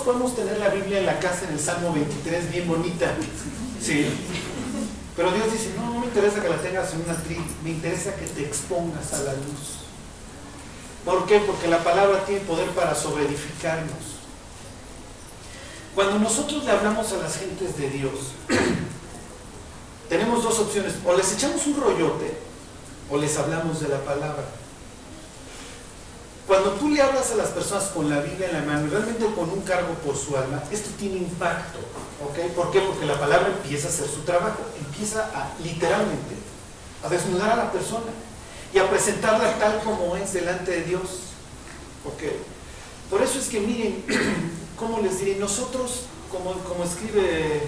podemos tener la Biblia en la casa, en el Salmo 23, bien bonita, sí. Pero Dios dice, no me interesa que la tengas en una tril, me interesa que te expongas a la luz. ¿Por qué? Porque la palabra tiene poder para sobreedificarnos. Cuando nosotros le hablamos a las gentes de Dios, tenemos dos opciones: o les echamos un rollote o les hablamos de la palabra. Cuando tú le hablas a las personas con la Biblia en la mano y realmente con un cargo por su alma, esto tiene impacto, ¿ok? ¿Por qué? Porque la palabra empieza a hacer su trabajo, empieza literalmente a desnudar a la persona y a presentarla tal como es delante de Dios, ¿ok? Por eso es que miren, ¿cómo les diré? Nosotros, como escribe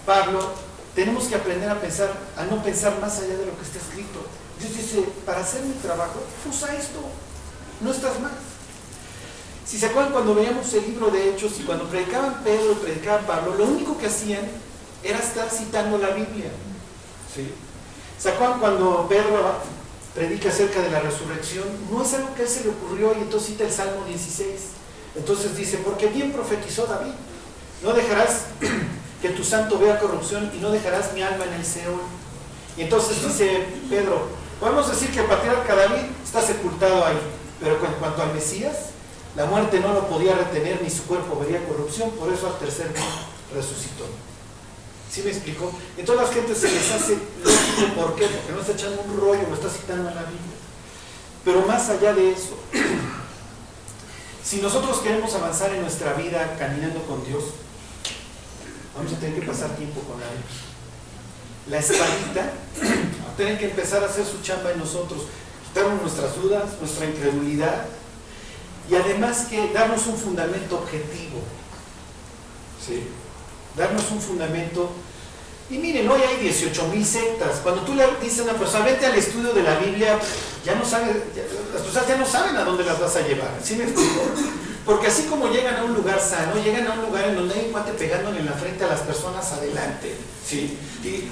Pablo, tenemos que aprender a pensar, a no pensar más allá de lo que está escrito. Dios dice, para hacer mi trabajo, usa esto. No estás más. Si se acuerdan, cuando veíamos el libro de Hechos y cuando predicaban Pedro y predicaban Pablo, lo único que hacían era estar citando la Biblia, ¿sí? ¿Se acuerdan cuando Pedro predica acerca de la resurrección? No es algo que a él se le ocurrió y entonces cita el Salmo 16. Entonces dice, porque bien profetizó David, no dejarás que tu santo vea corrupción y no dejarás mi alma en el Seol. Y entonces dice Pedro, podemos decir que el patriarca David está sepultado ahí, pero en cuanto al Mesías, la muerte no lo podía retener ni su cuerpo vería corrupción, por eso al tercer día resucitó. ¿Sí me explicó? Entonces a la gente se les hace lógico. ¿Por qué? Porque no está echando un rollo, lo está citando en la Biblia. Pero más allá de eso, si nosotros queremos avanzar en nuestra vida caminando con Dios, vamos a tener que pasar tiempo con Él. La espadita va a tener que empezar a hacer su chamba en nosotros, quitarnos nuestras dudas, nuestra incredulidad, y además que darnos un fundamento objetivo, ¿sí? Darnos un fundamento. Y miren, hoy hay 18,000 sectas. Cuando tú le dices a una persona, vete al estudio de la Biblia, ya no sabe, las personas ya no saben a dónde las vas a llevar. ¿Sí me explico? Porque así como llegan a un lugar sano, llegan a un lugar en donde hay un cuate pegándole en la frente a las personas adelante, ¿sí? Y,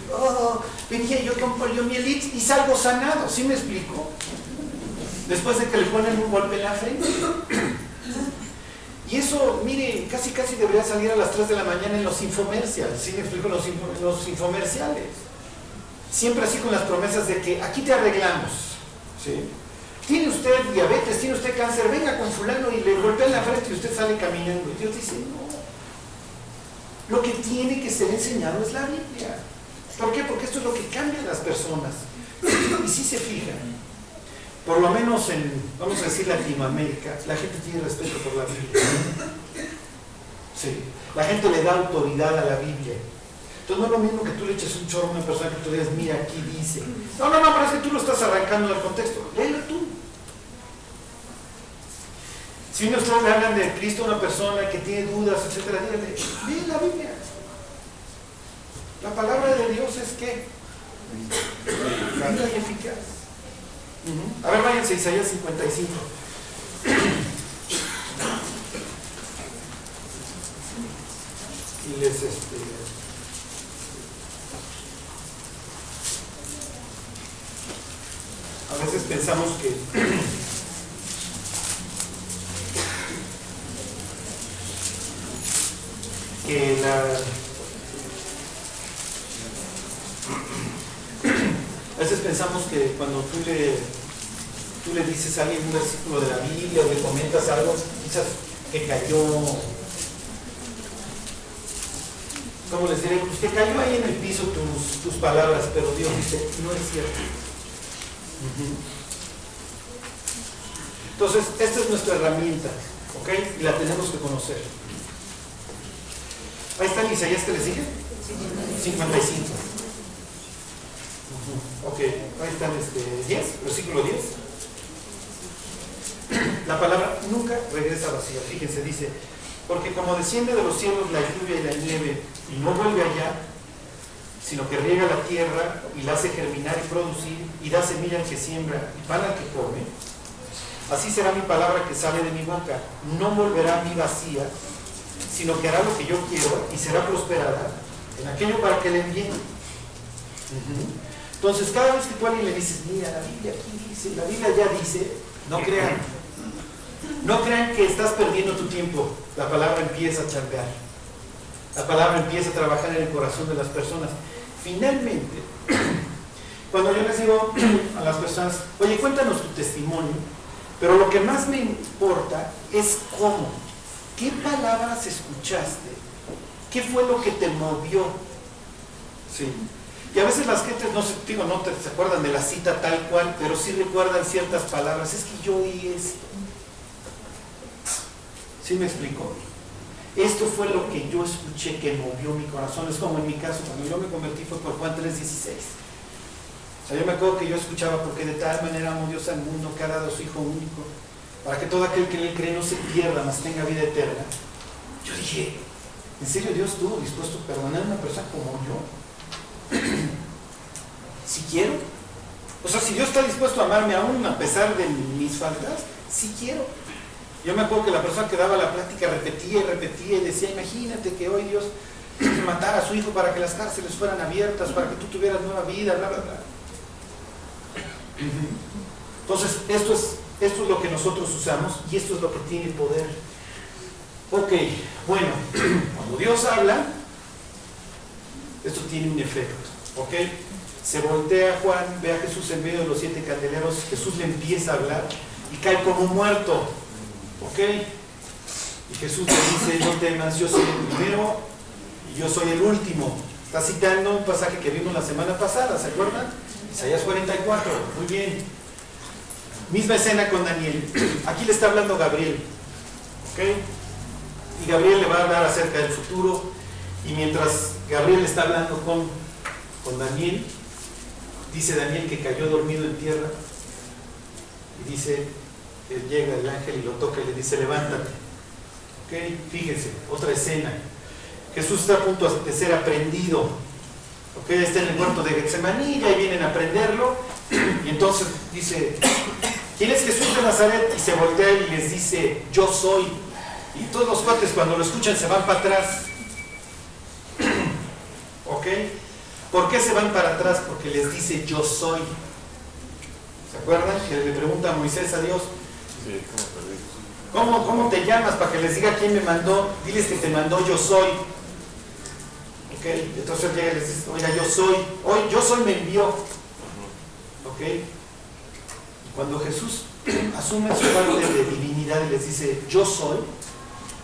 venía yo con poliomielitis y salgo sanado. ¿Sí me explico? Después de que le ponen un golpe en la frente. Y eso, miren, casi debería salir a las 3 de la mañana en los infomerciales. ¿Sí me explico? Los infomerciales. Siempre así con las promesas de que aquí te arreglamos, ¿sí? Tiene usted diabetes, tiene usted cáncer, venga con fulano y le golpea en la frente y usted sale caminando. Y Dios dice, no. Lo que tiene que ser enseñado es la Biblia. ¿Por qué? Porque esto es lo que cambia a las personas. Y si se fijan, por lo menos en, vamos a decir, Latinoamérica, la gente tiene respeto por la Biblia. Sí. La gente le da autoridad a la Biblia. Entonces no es lo mismo que tú le eches un chorro a una persona que tú digas, mira, aquí dice. No, pero es que tú lo estás arrancando del contexto. Léelo tú. Si ustedes le hablan de Cristo a una persona que tiene dudas, etcétera, díganle, lee la Biblia. La palabra de Dios es ¿qué? Viva y eficaz. A ver, váyanse a Isaías 55. Y les a veces pensamos que a veces pensamos que cuando tú le dices a alguien un versículo de la Biblia o le comentas algo, quizás que cayó, ¿cómo les diré? Pues que cayó ahí en el piso tus palabras, pero Dios dice, no es cierto. Entonces, esta es nuestra herramienta, ¿ok? Y la tenemos que conocer. Ahí está en Isaías, ¿que le sigue? 55. Ok, ahí están 10, versículo 10. La palabra nunca regresa vacía. Fíjense, dice, porque como desciende de los cielos la lluvia y la nieve y no vuelve allá, sino que riega la tierra y la hace germinar y producir y da semilla al que siembra y pan al que come, así será mi palabra que sale de mi boca. No volverá a mí vacía, sino que hará lo que yo quiero y será prosperada en aquello para que le envíe. Entonces, cada vez que tú a alguien le dices, mira, la Biblia aquí dice, la Biblia ya dice, no crean. No crean que estás perdiendo tu tiempo. La palabra empieza a chambear. La palabra empieza a trabajar en el corazón de las personas. Finalmente, cuando yo les digo a las personas, oye, cuéntanos tu testimonio, pero lo que más me importa es cómo, qué palabras escuchaste, qué fue lo que te movió. Sí. Y a veces las gentes no se acuerdan de la cita tal cual, pero sí recuerdan ciertas palabras. Es que yo oí esto. ¿Sí me explico? Esto fue lo que yo escuché que movió mi corazón. Es como en mi caso, cuando yo me convertí fue por Juan 3:16. O sea, yo me acuerdo que yo escuchaba, porque de tal manera amó Dios al mundo que ha dado a su Hijo único, para que todo aquel que en él cree no se pierda, mas tenga vida eterna. Yo dije, ¿en serio Dios estuvo dispuesto a perdonar a una persona como yo? Si quiero. O sea, si Dios está dispuesto a amarme aún a pesar de mis faltas, si quiero. Yo me acuerdo que la persona que daba la plática repetía y repetía y decía, imagínate que hoy Dios matara a su Hijo para que las cárceles fueran abiertas, para que tú tuvieras nueva vida, bla, bla, bla. Entonces, esto es lo que nosotros usamos y esto es lo que tiene poder. Ok, bueno, cuando Dios habla, esto tiene un efecto, ¿ok? Se voltea Juan, ve a Jesús en medio de los 7 candeleros, Jesús le empieza a hablar y cae como muerto, ¿ok? Y Jesús le dice, no temas, yo soy el primero y yo soy el último. Está citando un pasaje que vimos la semana pasada, ¿se acuerdan? Isaías 44, muy bien. Misma escena con Daniel. Aquí le está hablando Gabriel, ¿ok? Y Gabriel le va a hablar acerca del futuro. Y mientras Gabriel está hablando con Daniel, dice Daniel que cayó dormido en tierra. Y dice, llega el ángel y lo toca y le dice, levántate. ¿Ok? Fíjense, otra escena. Jesús está a punto de ser aprendido. ¿Ok? Está en el huerto de Getsemaní, y ahí vienen a prenderlo. Y entonces dice, ¿quién es Jesús de Nazaret? Y se voltea y les dice, yo soy. Y todos los cuates cuando lo escuchan se van para atrás. ¿Ok? ¿Por qué se van para atrás? Porque les dice, yo soy. ¿Se acuerdan? Que le pregunta a Moisés a Dios, sí, ¿cómo te llamas? Para que les diga quién me mandó. Diles que te mandó, yo soy. ¿Ok? Entonces llega y les dice, oiga, yo soy. Hoy yo soy me envió. ¿Ok? Y cuando Jesús asume su parte de divinidad y les dice, yo soy,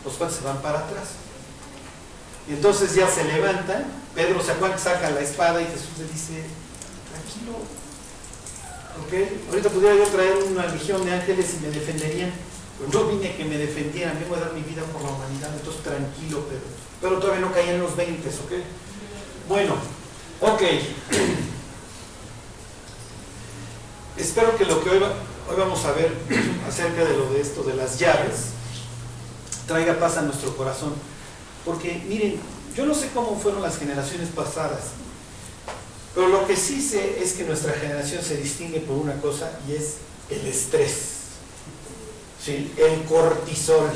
los cuales se van para atrás. Y entonces ya se levantan. Pedro saca la espada y Jesús le dice, tranquilo. ¿Ok? Ahorita pudiera yo traer una legión de ángeles y me defenderían. Pero no vine a que me defendieran, vengo a dar mi vida por la humanidad. Entonces tranquilo, Pedro. Pero todavía no caían los 20, ¿ok? Bueno, ok. Espero que lo que hoy vamos a ver acerca de lo de esto, de las llaves, traiga paz a nuestro corazón. Porque miren, yo no sé cómo fueron las generaciones pasadas, pero lo que sí sé es que nuestra generación se distingue por una cosa y es el estrés, ¿sí? El cortisol.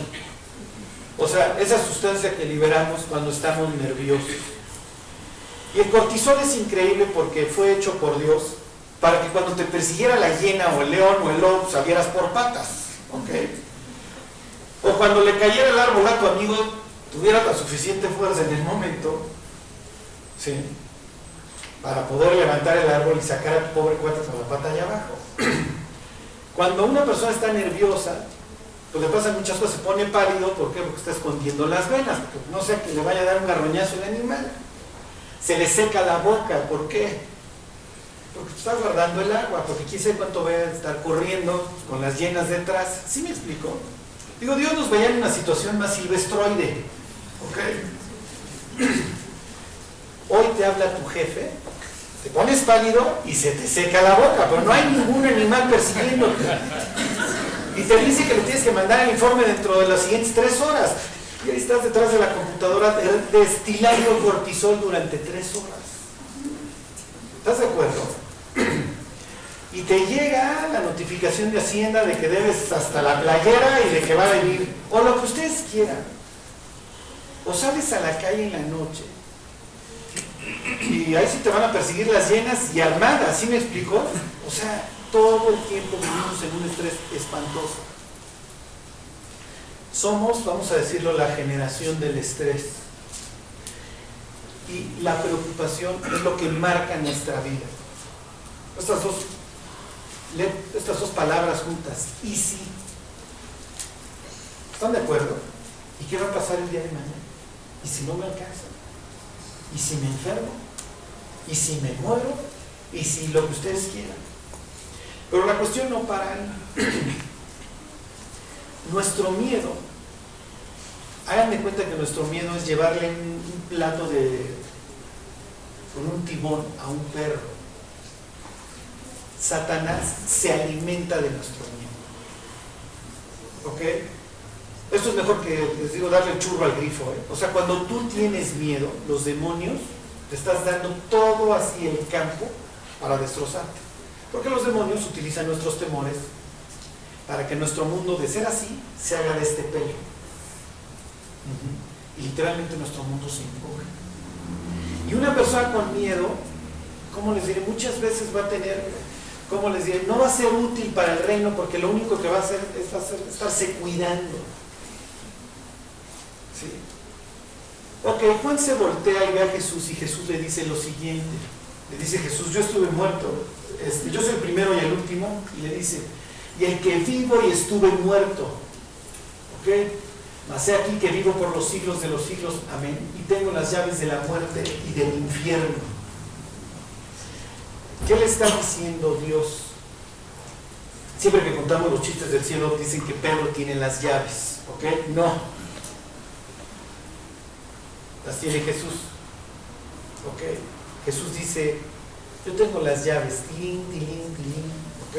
O sea, esa sustancia que liberamos cuando estamos nerviosos. Y el cortisol es increíble porque fue hecho por Dios para que cuando te persiguiera la hiena o el león o el lobo salieras por patas, ¿ok? O cuando le cayera el árbol a tu amigo, tuviera la suficiente fuerza en el momento, ¿sí?, para poder levantar el árbol y sacar a tu pobre cuate con la pata allá abajo. Cuando una persona está nerviosa, pues le pasan muchas cosas, se pone pálido. ¿Por qué? Porque está escondiendo las venas, porque no sea que le vaya a dar un garroñazo al animal. Se le seca la boca. ¿Por qué? Porque está guardando el agua, porque quién sabe cuánto va a estar corriendo con las llenas detrás. ¿Sí me explico? Digo, Dios nos veía en una situación más silvestroide, ¿ok? Hoy te habla tu jefe, te pones pálido y se te seca la boca, pero no hay ningún animal persiguiéndote. Y te dice que le tienes que mandar el informe dentro de las siguientes 3 horas. Y ahí estás detrás de la computadora destilando cortisol durante 3 horas. ¿Estás de acuerdo? Y te llega la notificación de Hacienda de que debes hasta la playera y de que va a venir, o lo que ustedes quieran. O sales a la calle en la noche y ahí sí te van a perseguir las hienas y armadas, ¿sí me explicó? O sea, todo el tiempo vivimos en un estrés espantoso. Somos, vamos a decirlo, la generación del estrés. Y la preocupación es lo que marca nuestra vida. Estas dos palabras juntas, y si. ¿Están de acuerdo? ¿Y qué va a pasar el día de mañana? ¿Y si no me alcanza? ¿Y si me enfermo? ¿Y si me muero? ¿Y si lo que ustedes quieran? Pero la cuestión no para ahí. Nuestro miedo, háganme cuenta que nuestro miedo es llevarle un plato con un timón a un perro. Satanás se alimenta de nuestro miedo. ¿Ok? Esto es mejor que, les digo, darle el churro al grifo, ¿eh? O sea, cuando tú tienes miedo, los demonios, te estás dando todo así el campo para destrozarte. Porque los demonios utilizan nuestros temores para que nuestro mundo, de ser así, se haga de este pelo. Y literalmente nuestro mundo se encoge. Y una persona con miedo, como les diré, muchas veces va a tener, como les diré, no va a ser útil para el reino, porque lo único que va a hacer es estarse cuidando. ¿Sí? Ok, Juan se voltea y ve a Jesús y Jesús le dice lo siguiente. Le dice Jesús, yo estuve muerto, yo soy el primero y el último, y le dice, y el que vivo y estuve muerto, ok, mas he aquí que vivo por los siglos de los siglos, amén, y tengo las llaves de la muerte y del infierno. ¿Qué le está diciendo Dios? Siempre que contamos los chistes del cielo dicen que Pedro tiene las llaves, ok, no, las tiene Jesús, ok. Jesús dice, yo tengo las llaves, tilín, tilín, tilín, ¿ok?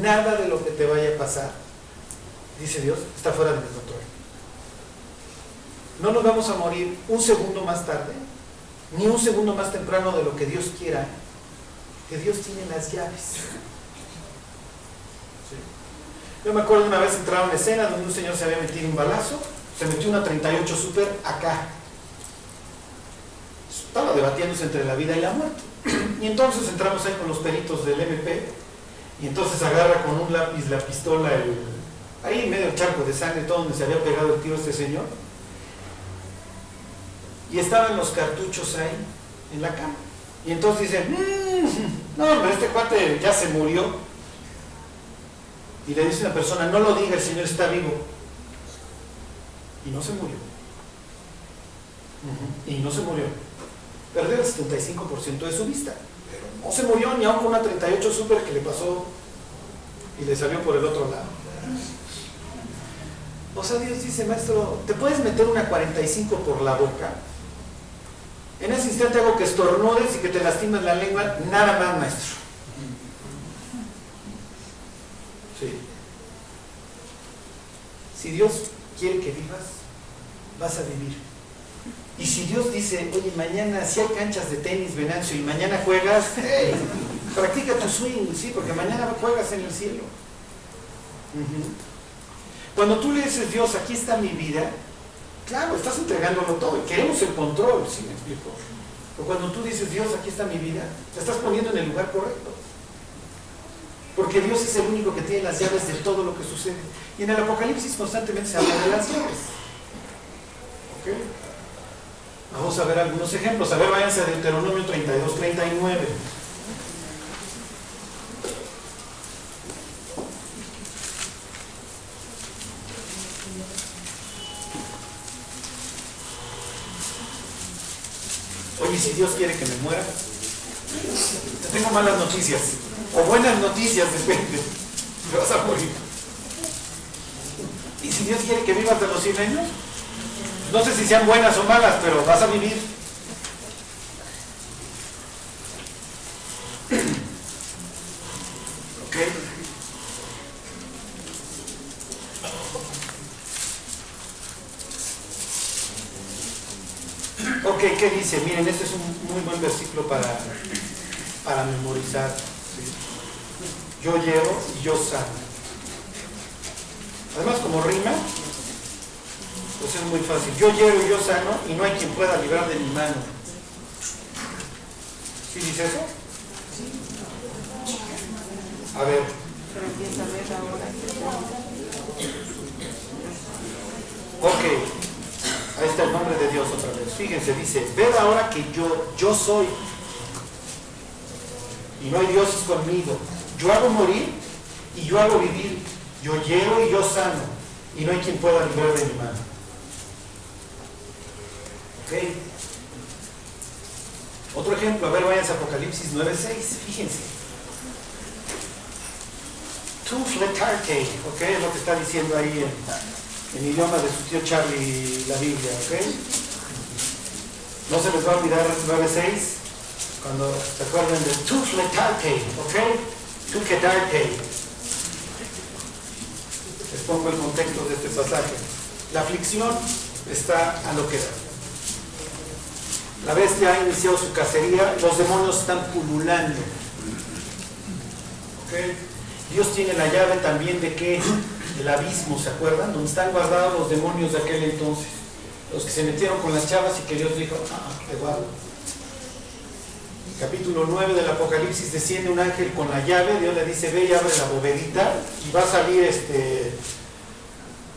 Nada de lo que te vaya a pasar, dice Dios, está fuera de mi control. No nos vamos a morir un segundo más tarde, ni un segundo más temprano de lo que Dios quiera, que Dios tiene las llaves. ¿Sí? Yo me acuerdo una vez entrar a una escena donde un señor se había metido un balazo, se metió una 38 Super acá. Estaba debatiéndose entre la vida y la muerte. Y entonces entramos ahí con los peritos del MP, y entonces agarra con un lápiz la pistola, ahí en medio del charco de sangre, todo donde se había pegado el tiro este señor, y estaban los cartuchos ahí, en la cama. Y entonces dicen, no, hombre, este cuate ya se murió. Y le dice una persona, no lo diga, el señor está vivo. Y no se murió. Y no se murió. Perdió el 75% de su vista, pero no se murió ni aun con una 38 Super que le pasó y le salió por el otro lado. O sea, Dios dice, maestro, ¿te puedes meter una 45 por la boca? En ese instante hago que estornudes y que te lastimes la lengua, nada más, maestro. Sí. Si Dios quiere que vivas, vas a vivir. Y si Dios dice, oye, mañana si hay canchas de tenis, Venancio, y mañana juegas, hey, practica tu swing, sí, porque mañana juegas en el cielo. Cuando tú le dices, Dios, aquí está mi vida, claro, estás entregándolo todo, y queremos el control, ¿sí me explico? Pero cuando tú dices, Dios, aquí está mi vida, te estás poniendo en el lugar correcto. Porque Dios es el único que tiene las llaves de todo lo que sucede. Y en el Apocalipsis constantemente se habla de las llaves. ¿Ok? Vamos a ver algunos ejemplos. A ver, váyanse a Deuteronomio 32, 39. Oye, si Dios quiere que me muera, te tengo malas noticias. O buenas noticias, depende. Te vas a morir. Y si Dios quiere que vivas de los 100 años, no sé si sean buenas o malas, pero vas a vivir. ¿Ok? Ok, ¿qué dice? Miren, este es un muy buen versículo para memorizar. ¿Sí? Yo hiero y yo sano. Además, como rima, pues es muy fácil. Yo hiero y yo sano, y no hay quien pueda librar de mi mano. ¿Sí dice eso? A ver. Ok, ahí está el nombre de Dios otra vez. Fíjense, dice, ved ahora que yo soy, y no hay dioses conmigo. Yo hago morir y yo hago vivir. Yo hiero y yo sano, y no hay quien pueda librar de mi mano. Ok. Otro ejemplo, a ver, vayan a Apocalipsis 9:6, fíjense. Tu fletarte, ok, es lo que está diciendo ahí en idioma de su tío Charlie la Biblia, ok. No se les va a olvidar 9:6, cuando se acuerdan de tu fletarte, ok, tu quedarte. Les pongo el contexto de este pasaje. La aflicción está a lo que da. La bestia ha iniciado su cacería, los demonios están pululando. ¿Okay? Dios tiene la llave también de que el abismo, ¿se acuerdan? Donde están guardados los demonios de aquel entonces. Los que se metieron con las chavas y que Dios dijo, te guardo. Capítulo 9 del Apocalipsis, desciende un ángel con la llave, Dios le dice, ve y abre la bovedita, y va a salir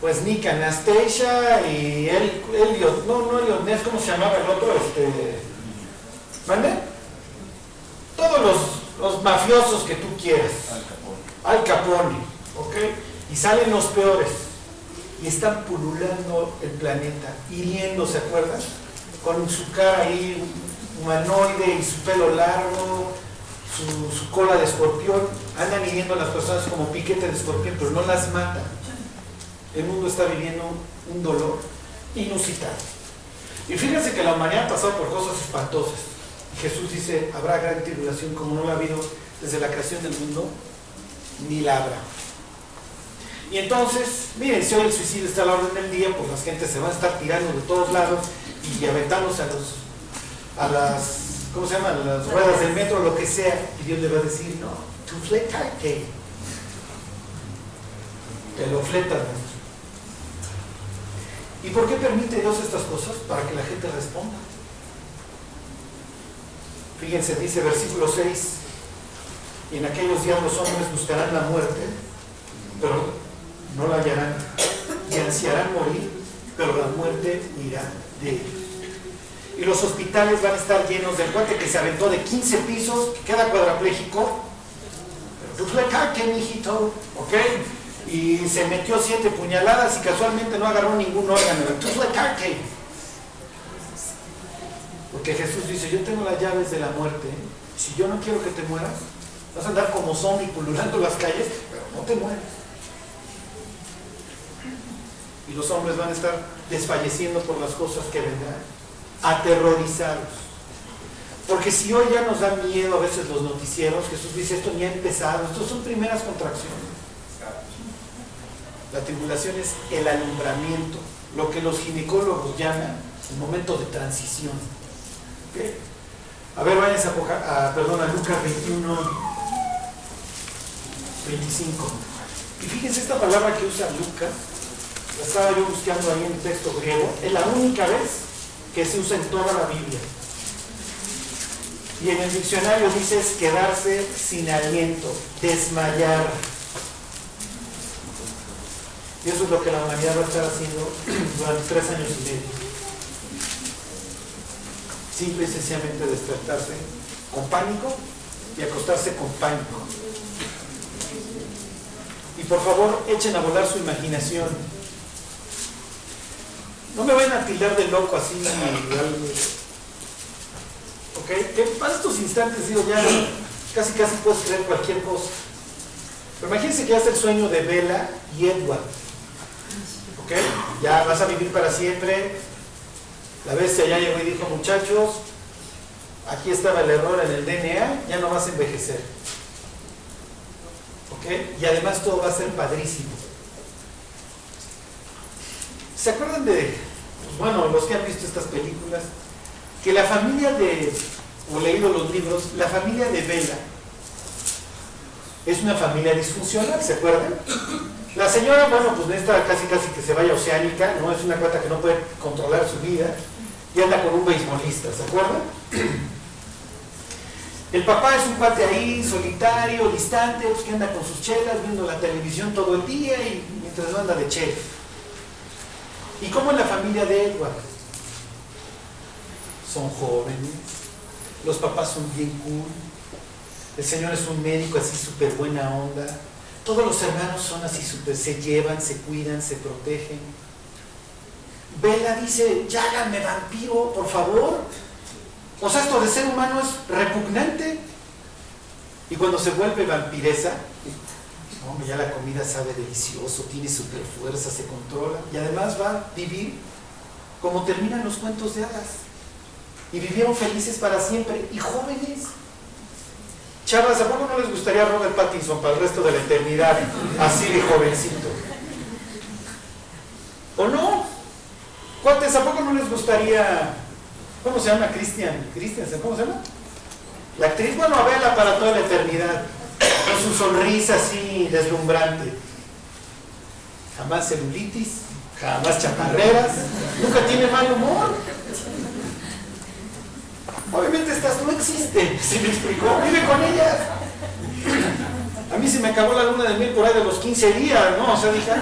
pues Nick Anastasia y Elliot, no Elliot Ness, ¿cómo se llamaba el otro? ¿Mande? Todos los mafiosos que tú quieras. Al Capone, ¿ok? Y salen los peores, y están pululando el planeta, hiriendo, ¿se acuerdan? Con su cara ahí humanoide y su pelo largo, su cola de escorpión, andan hiriendo a las personas como piquete de escorpión, pero no las matan. El mundo está viviendo un dolor inusitado. Y fíjense que la humanidad ha pasado por cosas espantosas. Jesús dice, habrá gran tribulación como no la ha habido desde la creación del mundo, ni la habrá. Y entonces, miren, si hoy el suicidio está a la orden del día, pues las gentes se van a estar tirando de todos lados y aventándose a las, ¿cómo se llama? A las ruedas del metro, lo que sea, y Dios le va a decir, no, tu flétate. Te lo fletas. ¿Y por qué permite Dios estas cosas? Para que la gente responda. Fíjense, dice versículo 6, y en aquellos días los hombres buscarán la muerte, pero no la hallarán, y ansiarán morir, pero la muerte irá de ellos. Y los hospitales van a estar llenos del cuate que se aventó de 15 pisos, que queda cuadrapléjico, pero tú flecate, mijito, ¿ok? Y se metió 7 puñaladas y casualmente no agarró ningún órgano. Tú flecate. Porque Jesús dice, yo tengo las llaves de la muerte. Si yo no quiero que te mueras, vas a andar como zombie pululando las calles, pero no te mueres. Y los hombres van a estar desfalleciendo por las cosas que vendrán, aterrorizados. Porque si hoy ya nos da miedo a veces los noticieros, Jesús dice, esto ni ha empezado, esto son primeras contracciones. La tribulación es el alumbramiento, lo que los ginecólogos llaman el momento de transición. ¿Okay? A ver, vayan a Lucas 21, 25. Y fíjense esta palabra que usa Lucas, la estaba yo buscando ahí en el texto griego, es la única vez que se usa en toda la Biblia. Y en el diccionario dice es quedarse sin aliento, desmayar. Y eso es lo que la humanidad va a estar haciendo durante 3 años y medio. Simple y sencillamente despertarse con pánico y acostarse con pánico. Y por favor, echen a volar su imaginación. No me vayan a tildar de loco así. ¿Ok? Que para estos instantes, digo, ya casi puedes creer cualquier cosa. Pero imagínense que ya es el sueño de Bella y Edward. ¿Ok? Ya vas a vivir para siempre. La bestia ya llegó y dijo, muchachos, aquí estaba el error en el DNA, ya no vas a envejecer. ¿Ok? Y además todo va a ser padrísimo. ¿Se acuerdan de, bueno, los que han visto estas películas, que la familia o leído los libros, la familia de Bella es una familia disfuncional, ¿se acuerdan? La señora, bueno, pues necesita casi que se vaya oceánica, ¿no? Es una cuata que no puede controlar su vida y anda con un beisbolista, ¿se acuerdan? El papá es un cuate ahí, solitario, distante, pues que anda con sus chelas, viendo la televisión todo el día y mientras anda de chef. ¿Y cómo es la familia de Edward? Son jóvenes, los papás son bien cool, el señor es un médico así súper buena onda, todos los hermanos son así súper, se llevan, se cuidan, se protegen. Bella dice, ya háganme vampiro, por favor. O sea, esto de ser humano es repugnante. Y cuando se vuelve vampiresa, hombre, ya la comida sabe delicioso, tiene super fuerza, se controla y además va a vivir como terminan los cuentos de hadas. Y vivieron felices para siempre y jóvenes. Chavas, ¿a poco no les gustaría Robert Pattinson para el resto de la eternidad, así de jovencito? ¿O no? ¿Cuántos, a poco no les gustaría, cómo se llama? Christiansen, ¿cómo se llama? La actriz, bueno, a verla para toda la eternidad, con su sonrisa así deslumbrante. Jamás celulitis, jamás chaparreras, nunca tiene mal humor. Obviamente estas no existen, ¿sí me explicó? Vive con ellas. A mí se me acabó la luna de miel por ahí de los 15 días, ¿no? O sea, dije,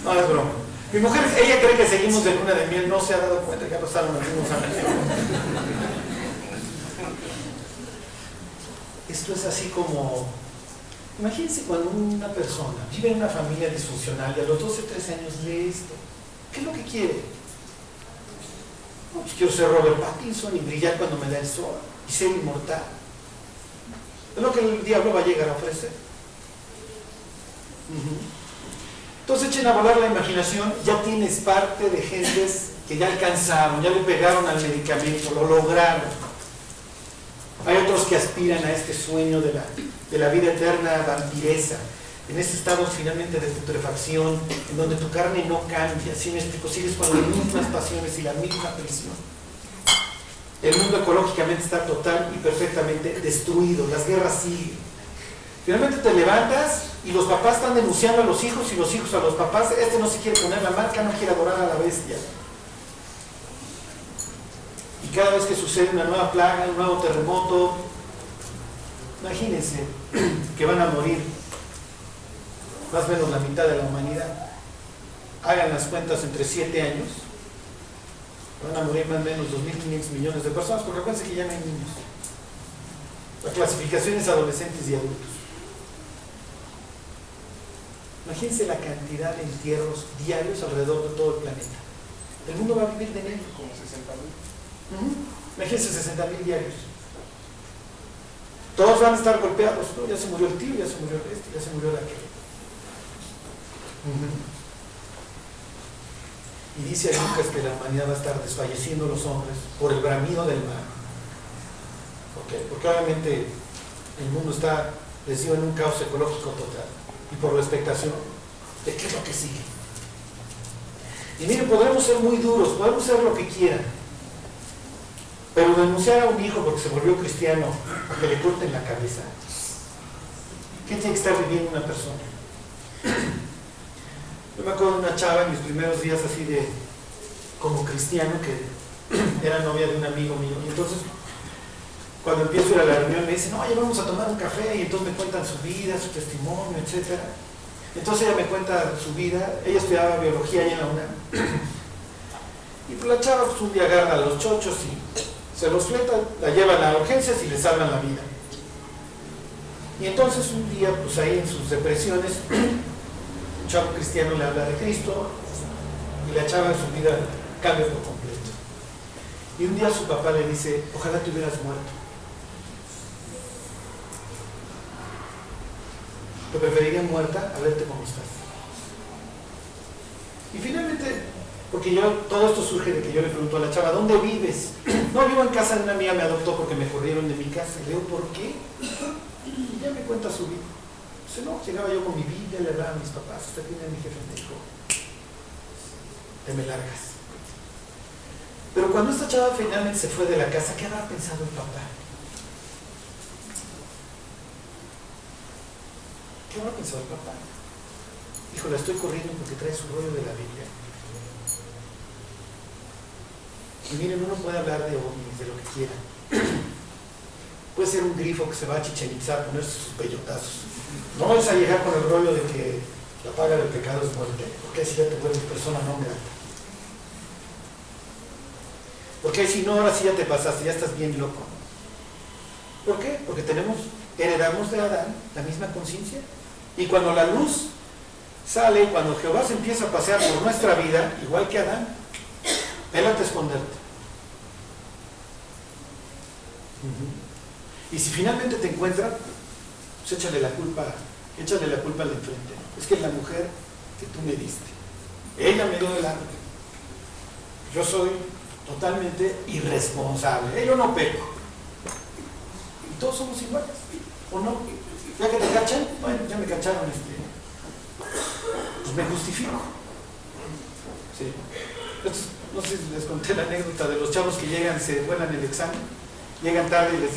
no, es broma. Mi mujer, ella cree que seguimos de luna de miel, no se ha dado cuenta que ya pasaron algunos años. Esto es así como, imagínense cuando una persona vive en una familia disfuncional y a los 12, 13 años lee esto. ¿Qué es lo que quiere? No, pues quiero ser Robert Pattinson y brillar cuando me da el sol y ser inmortal. Es lo que el diablo va a llegar a ofrecer. Entonces echen a volar la imaginación, ya tienes parte de gentes que ya alcanzaron, ya le pegaron al medicamento, lo lograron. Hay otros que aspiran a este sueño de la vida eterna vampiresa, en ese estado finalmente de putrefacción, en donde tu carne no cambia, ¿sí me explico? Sigues con las mismas pasiones y la misma prisión. El mundo ecológicamente está total y perfectamente destruido, las guerras siguen. Finalmente te levantas y los papás están denunciando a los hijos y los hijos a los papás, este no se quiere poner la marca, no quiere adorar a la bestia. Y cada vez que sucede una nueva plaga, un nuevo terremoto, imagínense que van a morir más o menos la mitad de la humanidad. Hagan las cuentas entre 7 años, van a morir más o menos 2.500 millones de personas, porque acuérdense que ya no hay niños. La clasificación es adolescentes y adultos. Imagínense la cantidad de entierros diarios alrededor de todo el planeta. El mundo va a vivir de ello. Como 60.000. Imagínense 60.000 diarios. Todos van a estar golpeados, ¿no? Ya se murió el tío, ya se murió este, ya se murió el aquel. Y dice a Lucas que la humanidad va a estar desfalleciendo los hombres por el bramido del mar. Porque obviamente el mundo está, les digo, en un caos ecológico total. Y por la expectación de qué es lo que sigue. Y miren, podremos ser muy duros, podemos ser lo que quieran, pero denunciar a un hijo porque se volvió cristiano a que le corten la cabeza, ¿qué tiene que estar viviendo una persona? Yo me acuerdo de una chava en mis primeros días así de como cristiano que era novia de un amigo mío, y entonces cuando empiezo a ir a la reunión me dicen, oye, vamos a tomar un café, y entonces me cuentan su vida, su testimonio, etc. Entonces ella me cuenta su vida, ella estudiaba biología allá en la UNAM, y pues la chava pues un día agarra a los chochos y se los fleta, la llevan a urgencias y le salvan la vida. Y entonces un día, pues ahí en sus depresiones, un chavo cristiano le habla de Cristo, y la chava en su vida cambia por completo. Y un día su papá le dice, ojalá te hubieras muerto. Te preferiría muerta a verte como estás. Y finalmente, porque todo esto surge de que yo le pregunto a la chava, ¿dónde vives? No, vivo en casa de una amiga, me adoptó porque me corrieron de mi casa. Y le digo, ¿por qué? Y ya me cuenta su vida. Dice, no, llegaba yo con mi Biblia, le hablaba a mis papás, hasta que mi jefe me dijo, te me largas. Pero cuando esta chava finalmente se fue de la casa, ¿qué habrá pensado el papá? ¿Qué habrá pensado el papá? Dijo, la estoy corriendo porque trae su rollo de la Biblia. Y miren, uno puede hablar de ovnis, de lo que quiera. Puede ser un grifo que se va a Chichén Itzá a ponerse sus peyotazos. No vas a llegar con el rollo de que La paga del pecado es muerte. Porque si ya te vuelves persona no grata. Porque si no, ahora sí ya te pasaste, ya estás bien loco. ¿Por qué? Porque heredamos de Adán la misma conciencia. Y cuando la luz sale, cuando Jehová se empieza a pasear por nuestra vida, igual que Adán, pélate a esconderte. Y si finalmente te encuentra, pues échale la culpa al de enfrente. Es que es la mujer que tú me diste. Ella me dio delante. Yo soy totalmente irresponsable. Yo no peco. Y todos somos iguales. ¿O no? Ya que te cachan, bueno, ya me cacharon. Pues me justifico. Sí. Entonces, no sé si les conté la anécdota de los chavos que llegan, se vuelan el examen, llegan tarde y le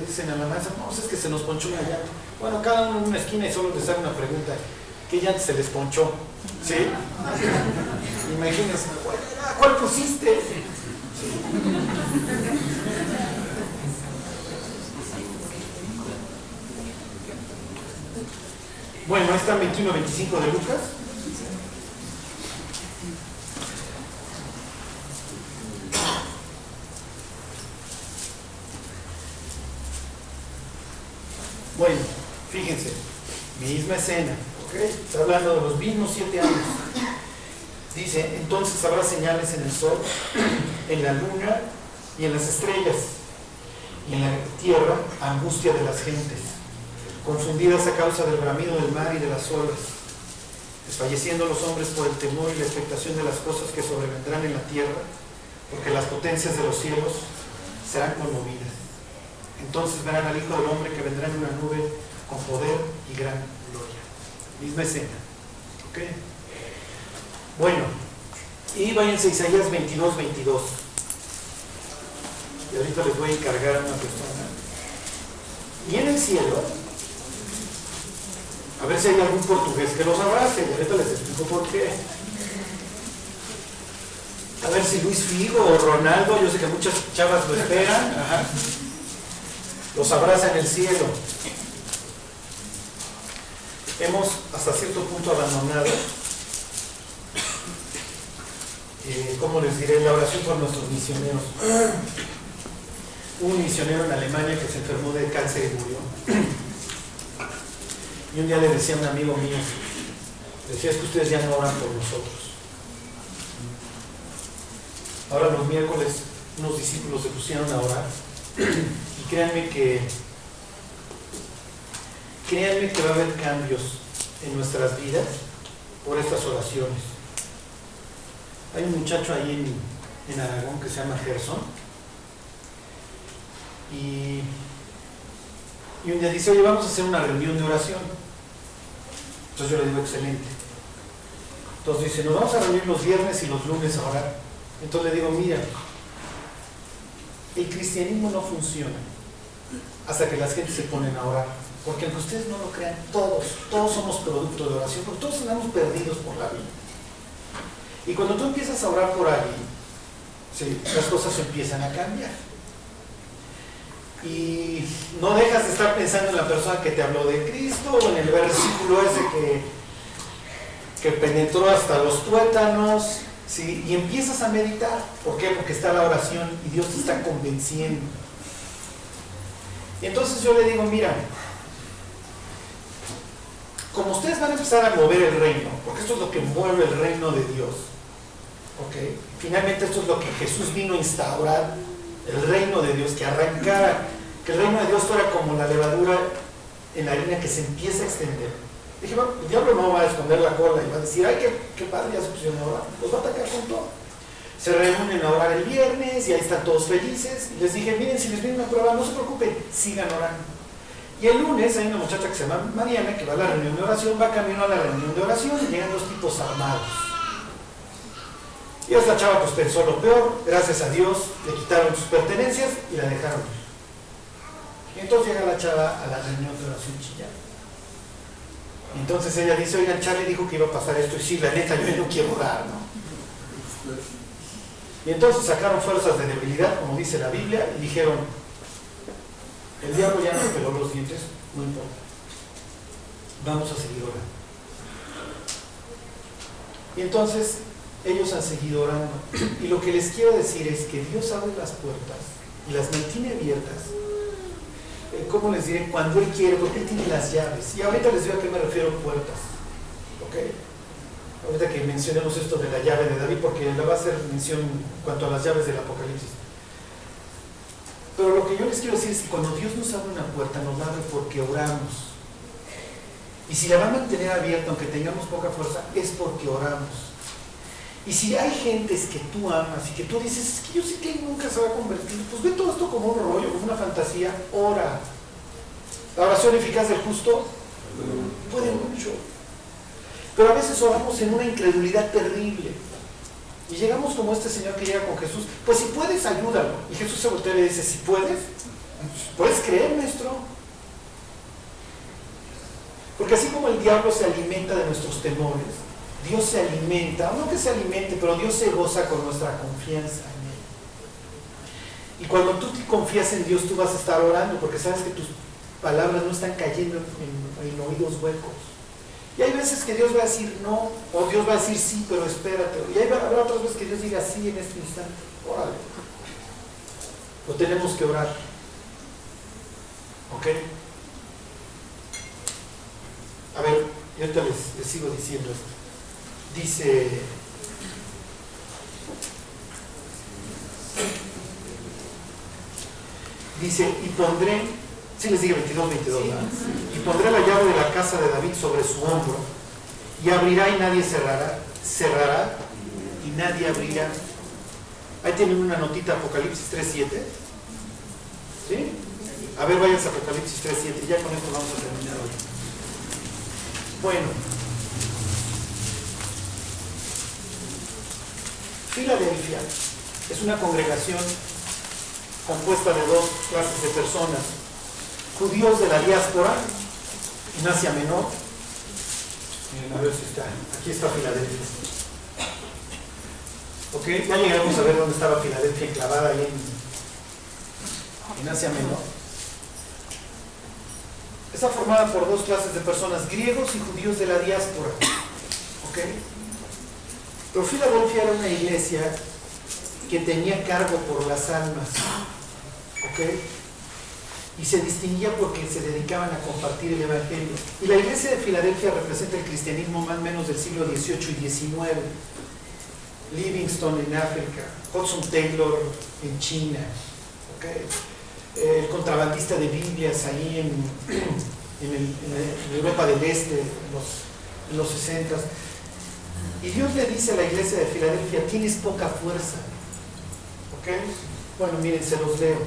dicen a la maestra, no, es que se nos ponchó una llanta. Bueno, cada uno en una esquina y solo les hago una pregunta. ¿Qué llanta se les ponchó? ¿Sí? Imagínense, ¿cuál pusiste? Sí. Bueno, ahí está 21-25 de Lucas. Bueno, fíjense, misma escena, ¿ok? Está hablando de los mismos 7 años. Dice, entonces habrá señales en el sol, en la luna y en las estrellas, y en la tierra angustia de las gentes, confundidas a causa del bramido del mar y de las olas, desfalleciendo los hombres por el temor y la expectación de las cosas que sobrevendrán en la tierra, porque las potencias de los cielos serán conmovidas. Entonces verán al Hijo del Hombre que vendrá en una nube con poder y gran gloria. Misma escena. ¿Ok? Bueno, y váyanse a Isaías 22:22. Y ahorita les voy a encargar a una persona. Y en el cielo, a ver si hay algún portugués que los abrace, y ahorita les explico por qué. A ver si Luis Figo o Ronaldo, yo sé que muchas chavas lo esperan, los abraza en el cielo. Hemos hasta cierto punto abandonado, ¿cómo les diré? La oración por nuestros misioneros. Hubo un misionero en Alemania que se enfermó de cáncer y murió. Y un día le decía a un amigo mío, decía, es que ustedes ya no oran por nosotros. Ahora los miércoles unos discípulos se pusieron a orar y créanme que va a haber cambios en nuestras vidas por estas oraciones. Hay un muchacho ahí en Aragón que se llama Gerson y un día dice, oye, vamos a hacer una reunión de oración. Entonces yo le digo, excelente. Entonces dice, nos vamos a reunir los viernes y los lunes a orar. Entonces le digo, mira, el cristianismo no funciona hasta que las gentes se ponen a orar. Porque aunque ustedes no lo crean, todos somos producto de oración, porque todos andamos perdidos por la vida. Y cuando tú empiezas a orar por alguien, ¿sí?, las cosas empiezan a cambiar. Y no dejas de estar pensando en la persona que te habló de Cristo, o en el versículo ese que penetró hasta los tuétanos, ¿sí?, y empiezas a meditar. ¿Por qué? Porque está la oración y Dios te está convenciendo. Y entonces yo le digo, mira, como ustedes van a empezar a mover el reino, porque esto es lo que mueve el reino de Dios, ¿ok? Finalmente esto es lo que Jesús vino a instaurar, el reino de Dios, que arrancara, que el reino de Dios fuera como la levadura en la harina que se empieza a extender. Dije, bueno, el diablo no va a esconder la cola y va a decir, ay, qué padre, ya se pusieron a orar, los va a atacar con todo. Se reúnen a orar el viernes y ahí están todos felices, y les dije, miren, si les viene una prueba, no se preocupen, sigan orando. Y el lunes hay una muchacha que se llama Mariana, que va a la reunión de oración, va camino a la reunión de oración y llegan dos tipos armados. Y esta chava pues pensó lo peor, gracias a Dios le quitaron sus pertenencias y la dejaron ir. Y entonces llega la chava a la reunión de oración chillando. Y entonces ella dice, oigan, Charlie dijo que iba a pasar esto, y sí, la neta, yo no quiero orar, ¿no? Y entonces sacaron fuerzas de debilidad, como dice la Biblia, y dijeron, el diablo ya nos peló los dientes, no importa, vamos a seguir orando. Y entonces ellos han seguido orando. Y lo que les quiero decir es que Dios abre las puertas y las mantiene abiertas. ¿Cómo les diré? Cuando Él quiere, porque Él tiene las llaves. Y ahorita les digo a qué me refiero puertas. ¿Ok? Ahorita que mencionemos esto de la llave de David, porque le va a hacer mención en cuanto a las llaves del Apocalipsis. Pero lo que yo les quiero decir es que cuando Dios nos abre una puerta, nos la abre porque oramos. Y si la va a mantener abierta, aunque tengamos poca fuerza, es porque oramos. Y si hay gentes que tú amas y que tú dices, es que yo sé que nunca se va a convertir, pues ve todo esto como un rollo, como una fantasía, ora. La oración eficaz del justo puede mucho. Pero a veces oramos en una incredulidad terrible. Y llegamos como este señor que llega con Jesús, pues si puedes, ayúdalo. Y Jesús se voltea y le dice, si puedes, ¿puedes creer, maestro? Porque así como el diablo se alimenta de nuestros temores, Dios se alimenta, no que se alimente, pero Dios se goza con nuestra confianza en Él. Y cuando tú te confías en Dios, tú vas a estar orando, porque sabes que tus palabras no están cayendo en oídos huecos. Y hay veces que Dios va a decir no, o Dios va a decir sí, pero espérate. Y habrá otras veces que Dios diga sí en este instante. Órale. Lo tenemos que orar. ¿Ok? A ver, yo ahorita les sigo diciendo esto. Dice, y pondré, sí les digo 22, sí. Y pondré la llave de la casa de David sobre su hombro, y abrirá y nadie cerrará y nadie abrirá. Ahí tienen una notita, Apocalipsis 3:7. ¿Sí? A ver, váyanse a Apocalipsis 3:7, ya con esto vamos a terminar hoy. Bueno, Filadelfia es una congregación compuesta de dos clases de personas: judíos de la diáspora en Asia Menor. Miren, a ver si está. Aquí está Filadelfia. Ok, ya llegamos a ver dónde estaba Filadelfia enclavada ahí en Asia Menor. Está formada por dos clases de personas, griegos y judíos de la diáspora. ¿Ok? Pero Filadelfia era una iglesia que tenía cargo por las almas. ¿Ok? Y se distinguía porque se dedicaban a compartir el Evangelio. Y la iglesia de Filadelfia representa el cristianismo más o menos del siglo XVIII y XIX. Livingstone en África, Hudson Taylor en China. ¿Ok? El contrabandista de Biblias ahí en Europa del Este, en los 60. Y Dios le dice a la iglesia de Filadelfia, tienes poca fuerza. ¿Ok? Bueno, miren, se los leo.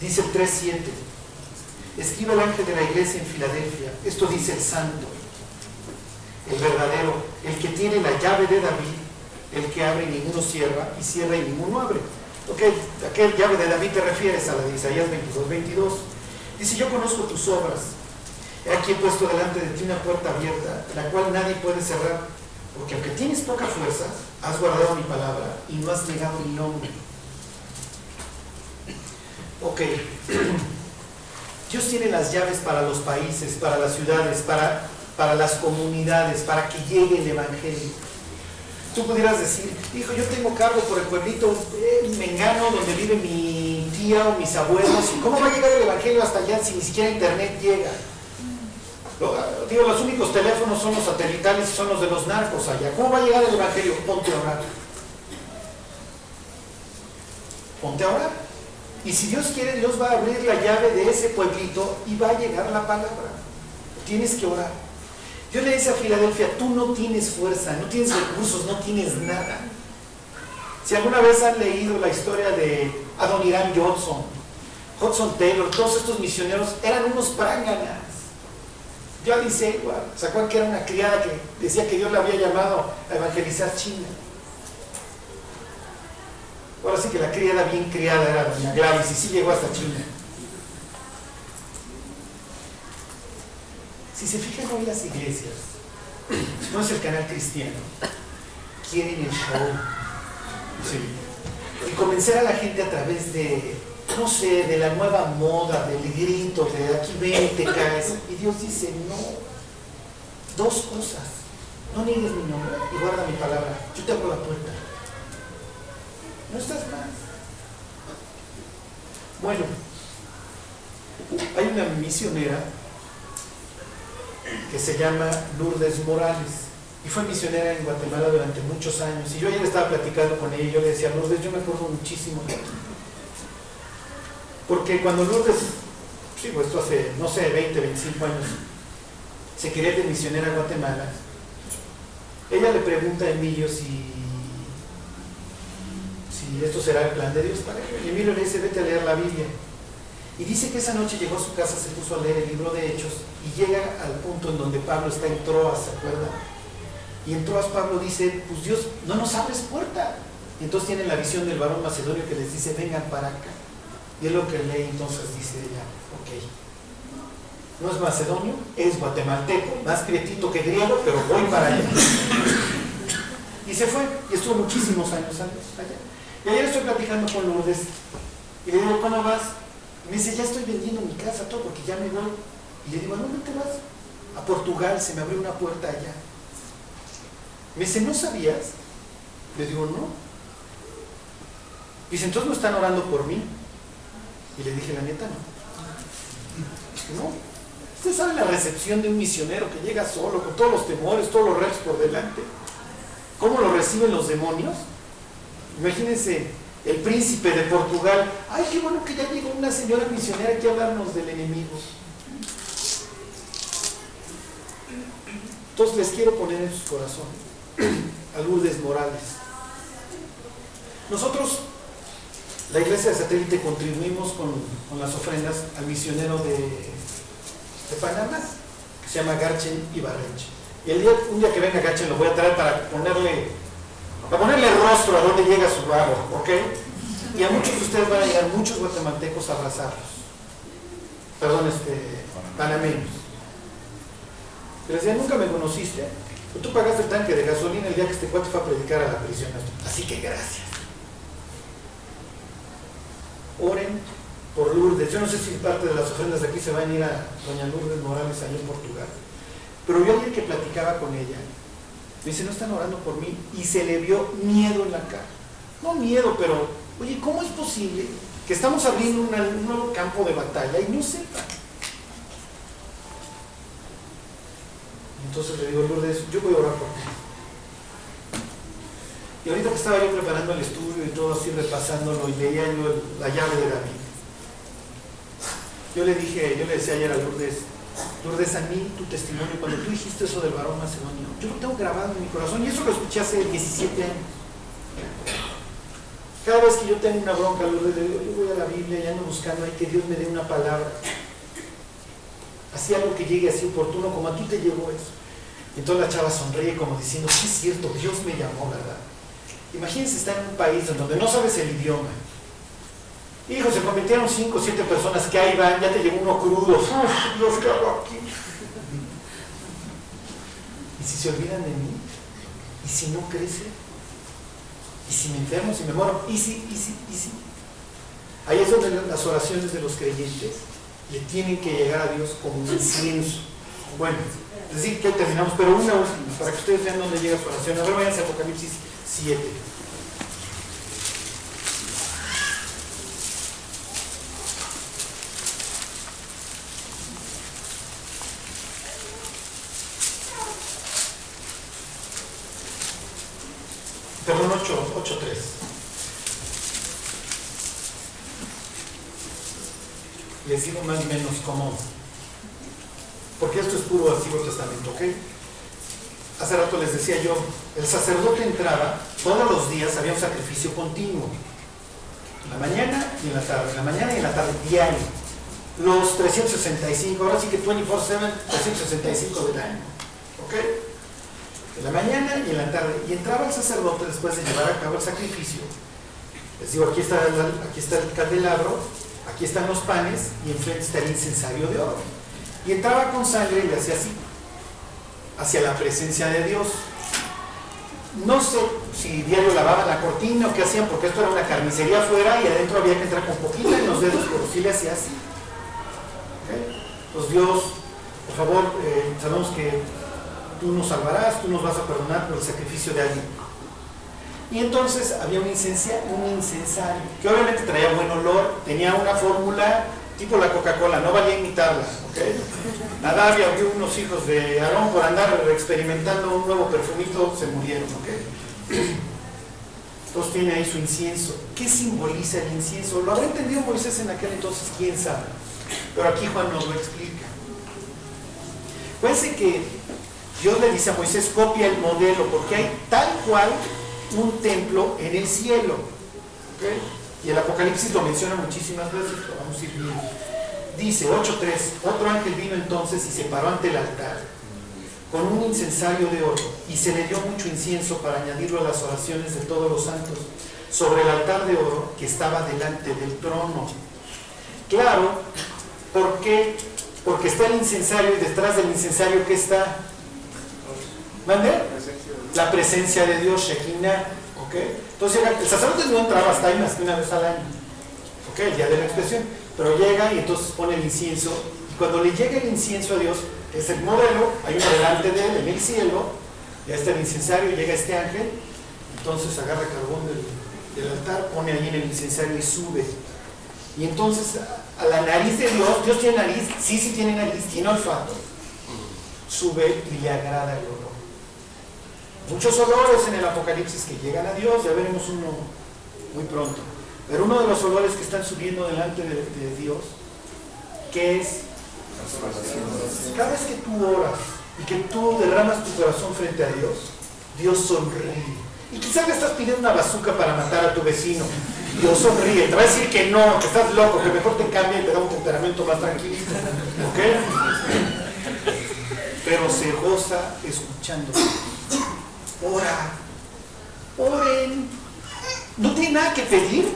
Dice el 3:7. Escribe el ángel de la iglesia en Filadelfia. Esto dice el santo, el verdadero, el que tiene la llave de David, el que abre y ninguno cierra, y cierra y ninguno abre. Ok, ¿a qué llave de David te refieres? A la de Isaías 22:22. Dice, yo conozco tus obras. He aquí he puesto delante de ti una puerta abierta, la cual nadie puede cerrar, porque aunque tienes poca fuerza, has guardado mi palabra y no has negado mi nombre. Ok, Dios tiene las llaves para los países, para las ciudades, para las comunidades, para que llegue el Evangelio. Tú pudieras decir, hijo, yo tengo cargo por el pueblito mengano donde vive mi tía o mis abuelos, ¿y cómo va a llegar el Evangelio hasta allá si ni siquiera internet llega? Digo, los únicos teléfonos son los satelitales y son los de los narcos allá. ¿Cómo va a llegar el Evangelio? Ponte a orar. Ponte a orar. Y si Dios quiere, Dios va a abrir la llave de ese pueblito y va a llegar la palabra. Tienes que orar. Dios le dice a Filadelfia, tú no tienes fuerza, no tienes recursos, no tienes nada. Si alguna vez han leído la historia de Adoniram Judson, Hudson Taylor, todos estos misioneros eran unos pránganas. Johnny Seward, ¿se acuerdan que era una criada que decía que Dios la había llamado a evangelizar China? Ahora sí que la criada bien criada era doña Gladys y sí llegó hasta China. Si se fijan hoy las iglesias, no es el canal cristiano, quieren el show. Sí. Y convencer a la gente a través de, no sé, de la nueva moda, del grito, de aquí ven y te caes. Y Dios dice, no. Dos cosas. no niegues mi nombre y guarda mi palabra, yo te abro la puerta. No estás mal. Bueno, hay una misionera que se llama Lourdes Morales y fue misionera en Guatemala durante muchos años, y yo ayer estaba platicando con ella y yo le decía: Lourdes, yo me acuerdo muchísimo de ti, porque cuando Lourdes, sí, pues esto hace, no sé, 20, 25 años, se quería ir de misionera a Guatemala, ella le pregunta a Emilio si esto será el plan de Dios para él. Y Emilio le dice: vete a leer la Biblia. Y dice que esa noche llegó a su casa, se puso a leer el libro de Hechos y llega al punto en donde Pablo está en Troas, ¿se acuerdan? Y en Troas Pablo dice: pues Dios, no nos abres puerta. Y entonces tiene la visión del varón macedonio que les dice: vengan para acá. Y es lo que lee, entonces dice ella: ok, no es macedonio, es guatemalteco, más prietito que griego, pero voy para allá. Y se fue, y estuvo muchísimos años allá. Y ayer estoy platicando con Lourdes y le digo: ¿cómo vas? Y me dice: ya estoy vendiendo mi casa, todo, porque ya me voy. Y le digo: ¿a dónde te vas? A Portugal, se me abrió una puerta allá. Me dice: ¿no sabías? Le digo: no. Dice: entonces no están orando por mí. Y le dije: la neta, no. No. Usted sabe la recepción de un misionero que llega solo, con todos los temores, todos los retos por delante. ¿Cómo lo reciben los demonios? Imagínense, el príncipe de Portugal: ay, qué bueno que ya llegó una señora misionera aquí a hablarnos del enemigo. Entonces les quiero poner en sus corazones a Lourdes Morales. Nosotros, la iglesia de Satélite, contribuimos con las ofrendas al misionero de Panamá, que se llama Garchen Ibarreche. Y un día que venga Garchen lo voy a traer para ponerle rostro a donde llega su vago, ¿ok? Y a muchos de ustedes van a llegar, muchos guatemaltecos, a abrazarlos. Perdón, panameños. Y les decía: nunca me conociste, tú pagaste el tanque de gasolina el día que este cuate fue a predicar a la prisión. Así que gracias. Oren por Lourdes. Yo no sé si parte de las ofrendas de aquí se van a ir a doña Lourdes Morales allá en Portugal, pero yo ayer que platicaba con ella, me dice: no están orando por mí, y se le vio miedo en la cara. No miedo, pero, oye, ¿cómo es posible que estamos abriendo un nuevo campo de batalla y no sepan? Entonces le digo: Lourdes, yo voy a orar por ti. Y ahorita que estaba yo preparando el estudio y todo así, repasándolo, y leía yo la llave de David, yo le decía ayer a Lourdes: Lourdes, a mí tu testimonio, cuando tú dijiste eso del varón macedonio, yo lo tengo grabado en mi corazón, y eso lo escuché hace 17 años. Cada vez que yo tengo una bronca, Lourdes, yo voy a la Biblia y ando buscando ahí que Dios me dé una palabra, así algo que llegue así oportuno, como a ti te llegó eso. Y entonces la chava sonríe como diciendo: sí, es cierto, Dios me llamó, ¿verdad? Imagínense estar en un país en donde no sabes el idioma. Hijo, se convirtieron 5 o 7 personas que ahí van, ya te llegó uno crudo. ¡Uf, Dios, ¿qué hago aquí? ¿Y si se olvidan de mí? ¿Y si no crece? ¿Y si me enfermo, si me muero? ¿Y si? Ahí es donde las oraciones de los creyentes le tienen que llegar a Dios como un incienso. Bueno, es decir, que terminamos, pero una última, para que ustedes vean dónde llega su oración. A ver, váyanse a Apocalipsis 7. Perdón, 8.3. Les digo más o menos cómo, porque esto es puro Antiguo Testamento, ¿ok? Hace rato les decía yo, el sacerdote entraba, todos los días había un sacrificio continuo, en la mañana y en la tarde, en la mañana y en la tarde, diario, los 365, ahora sí que 24/7, 365 del año, ¿ok? En la mañana y en la tarde, y entraba el sacerdote después de llevar a cabo el sacrificio. Les digo, aquí está el candelabro, aquí están los panes, y enfrente está el incensario de oro. Y entraba con sangre y le hacía así, hacia la presencia de Dios. No sé si diario lavaban la cortina o qué hacían, porque esto era una carnicería afuera y adentro había que entrar con poquita en los dedos, pero sí le hacía así. ¿Okay? Pues Dios, por favor, sabemos que tú nos salvarás, tú nos vas a perdonar por el sacrificio de alguien. Y entonces había un incensario, que obviamente traía buen olor, tenía una fórmula tipo la Coca-Cola, no valía imitarla, ¿ok? Nadab abrió unos hijos de Aarón por andar experimentando un nuevo perfumito, se murieron, ¿ok? Entonces tiene ahí su incienso. ¿Qué simboliza el incienso? ¿Lo habrá entendido Moisés en aquel entonces? ¿Quién sabe? Pero aquí Juan nos lo explica. Fíjense que Dios le dice a Moisés, copia el modelo, porque hay tal cual un templo en el cielo, ¿okay? Y el Apocalipsis lo menciona muchísimas veces, lo vamos a ir viendo. Dice 8.3, otro ángel vino entonces y se paró ante el altar con un incensario de oro y se le dio mucho incienso para añadirlo a las oraciones de todos los santos sobre el altar de oro que estaba delante del trono. Claro, ¿por qué? Porque está el incensario y detrás del incensario ¿qué está? ¿Mande? La presencia de Dios, Shekinah, ¿ok? Entonces el sacerdote no entraba hasta ahí más que una vez al año, ¿ok? El día de la expresión, pero llega y entonces pone el incienso, y cuando le llega el incienso a Dios, es el modelo, hay uno delante de él en el cielo, ya está el incensario, llega este ángel, entonces agarra carbón del altar, pone ahí en el incensario y sube, y entonces a la nariz de Dios tiene nariz, sí tiene nariz, tiene olfato, sube y le agrada el olor. Muchos olores en el Apocalipsis que llegan a Dios, ya veremos uno muy pronto. Pero uno de los olores que están subiendo delante de Dios, ¿qué es? Cada vez que tú oras y que tú derramas tu corazón frente a Dios, Dios sonríe. Y quizás le estás pidiendo una bazooka para matar a tu vecino. Dios sonríe, te va a decir que no, que estás loco, que mejor te cambie y te da un temperamento más tranquilito. ¿Ok? Pero se goza escuchando. Ora, oren. No tiene nada que pedir.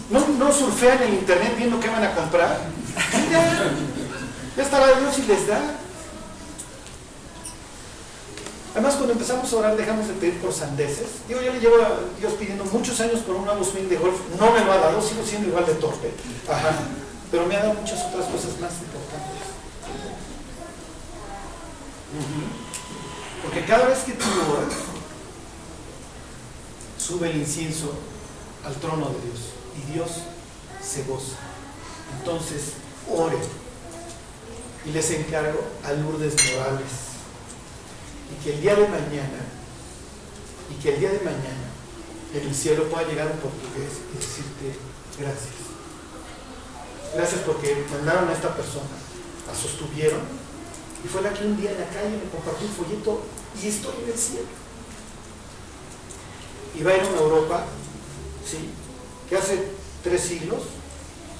No surfean en el internet viendo qué van a comprar. Ya estará Dios y les da. Además, cuando empezamos a orar, dejamos de pedir por sandeces. Yo le llevo a Dios pidiendo muchos años por un nuevo swing de golf. No me lo ha dado, sigo siendo igual de torpe. Ajá. Pero me ha dado muchas otras cosas más importantes. Porque cada vez que tú oras, sube el incienso al trono de Dios y Dios se goza. Entonces, oren. Y les encargo a Lourdes Morales y que el día de mañana en el cielo pueda llegar un portugués y decirte gracias. Gracias porque mandaron a esta persona, la sostuvieron. Y fue la que un día en la calle me compartió un folleto y estoy en el cielo. Y va a ir a una Europa, ¿sí? Que hace 3 siglos,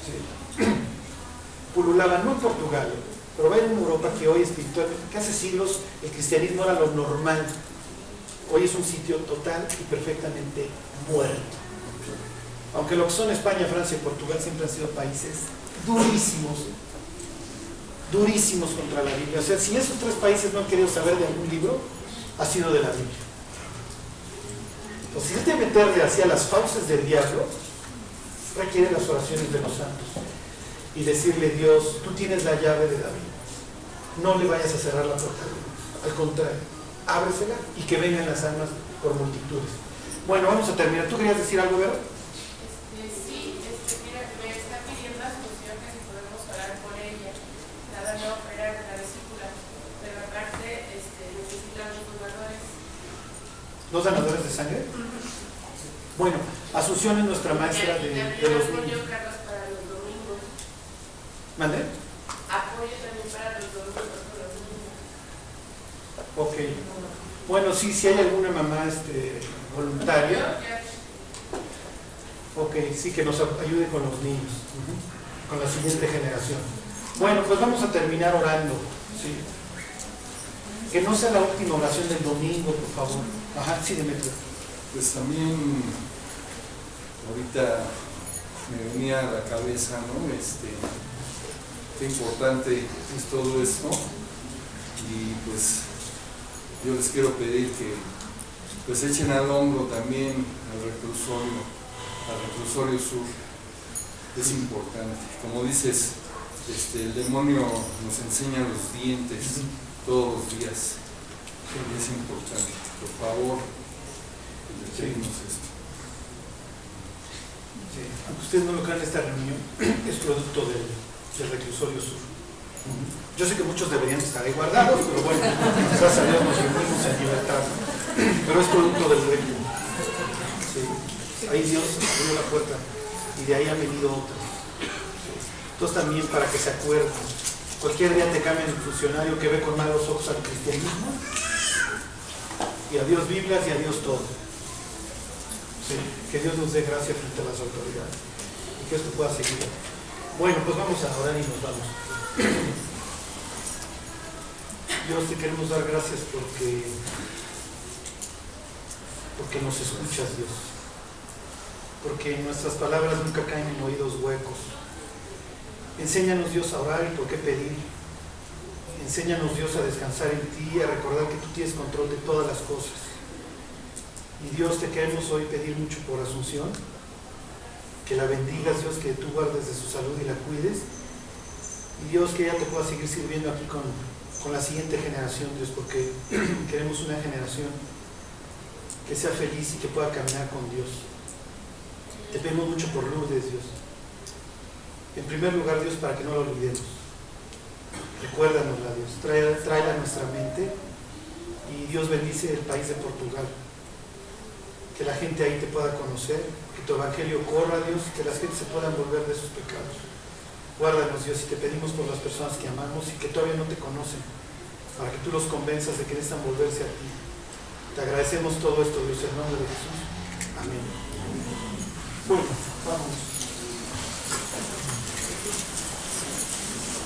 ¿sí? Pululaba, no en Portugal, pero va a ir a una Europa que hoy espiritualmente, que hace siglos el cristianismo era lo normal. Hoy es un sitio total y perfectamente muerto. Aunque lo que son España, Francia y Portugal siempre han sido países durísimos contra la Biblia. O sea, si esos 3 países no han querido saber de algún libro, ha sido de la Biblia. Entonces, irte a meterle hacia las fauces del diablo requiere las oraciones de los santos y decirle: Dios, tú tienes la llave de David, no le vayas a cerrar la puerta a Dios, al contrario, ábresela y que vengan las almas por multitudes. Bueno, vamos a terminar. ¿Tú querías decir algo, Vera? Sí, mira, me está pidiendo a Asunción que si podemos orar por ella. Nada no operar la vesícula, pero aparte necesitan los donadores. ¿Los donadores de sangre? Bueno, Asunción es nuestra maestra de los niños. Apoyo, Carlos, para los domingos. ¿Mande? Apoyo también para los domingos con los niños. Ok. Bueno, sí, si hay alguna mamá voluntaria. Ok, sí, que nos ayude con los niños, con la siguiente generación. Bueno, pues vamos a terminar orando, ¿sí? Que no sea la última oración del domingo, por favor. Ajá, sí, Demetrio. Pues también ahorita me venía a la cabeza, ¿no? Qué importante es todo esto. Y pues yo les quiero pedir que pues echen al hombro también al reclusorio sur. Es importante. Como dices, el demonio nos enseña los dientes todos los días. Es importante. Por favor, decimos esto. Sí. Aunque ustedes no lo crean, esta reunión es producto del reclusorio sur. Yo sé que muchos deberían estar ahí guardados, pero bueno, gracias a Dios nos reunimos en libertad. Pero es producto del reclu. Sí. Ahí Dios abrió la puerta y de ahí han venido otros. Entonces también para que se acuerden, cualquier día te cambian el funcionario que ve con malos ojos al cristianismo y adiós Biblias y adiós todo. Sí. Que Dios nos dé gracia frente a las autoridades y que esto pueda seguir. Bueno, pues vamos a orar y nos vamos. Dios, te queremos dar gracias porque nos escuchas, Dios. Porque nuestras palabras nunca caen en oídos huecos. Enséñanos, Dios, a orar y por qué pedir. Enséñanos, Dios, a descansar en ti y a recordar que tú tienes control de todas las cosas. Y Dios, te queremos hoy pedir mucho por Asunción, que la bendigas, Dios, que tú guardes de su salud y la cuides. Y Dios, que ella te pueda seguir sirviendo aquí con la siguiente generación, Dios, porque queremos una generación que sea feliz y que pueda caminar con Dios. Te pedimos mucho por Lourdes, Dios. En primer lugar, Dios, para que no la olvidemos. Recuérdanosla, Dios. Tráela a nuestra mente. Y Dios bendice el país de Portugal. Que la gente ahí te pueda conocer, que tu evangelio corra, Dios, que las gentes se puedan volver de sus pecados. Guárdanos, Dios, y te pedimos por las personas que amamos y que todavía no te conocen, para que tú los convenzas de que necesitan volverse a ti. Te agradecemos todo esto, Dios, en el nombre de Jesús. Amén. Bueno, vamos.